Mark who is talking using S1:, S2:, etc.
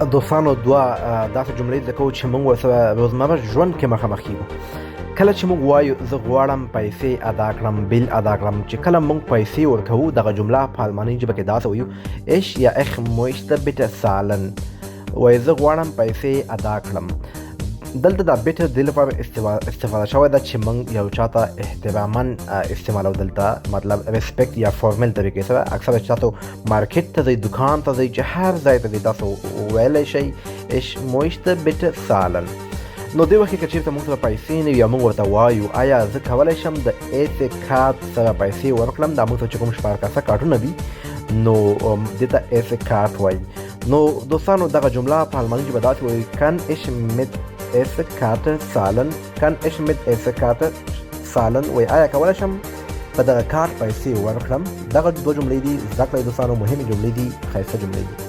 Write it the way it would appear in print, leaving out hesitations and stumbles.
S1: دوستانو دوه داسې جملې زده کوو چې موږ ورسره روزمره ژوند کې مخامخ کیږو. کله چې موږ وایو زه غواړم پیسې ادا کړم، بیل ادا کړم، چې کله موږ پیسې ورکوو دغه جمله په الماني ژبه کې داسې وایو ich ja ich möchte bitte zahlen. وایي زه غواړم پیسې ادا کړم. دلته دا بیټر د لپاره استفاده شوی ده چې موږ یو چاته احتراما استعمالو. دلته مطلب ریسپیکټ یا فارمل طریقې سره اکثره چې تاسو مارکیټ ته ځئ، دکان ته ځئ، چې هر ځای ته ځئ تاسو ویلی شئ ich möchte bitte zahlen. نو دې وخت کې که چېرته موږ سره پیسې نه وي یا موږ ورته وایو آیا زه کولی شم د ایسې کارت سره پیسې ورکړم، دا موږ سره چې کوم شپارکاسه کارټونه دي نو دې ته ایسې کارت وایي. نو دوستانو دغه جمله په الماني ژبه داسې وایي kann ich mit ایسه کارت سالن، کن ich mit ایسه کارت سالن. وای آیا کولی شم په دغه کارت پیسې ورکړم. دغه دوه جملې دي، زده کړئ دوستانو، مهمې جملې دي، ښایسته جملې دي.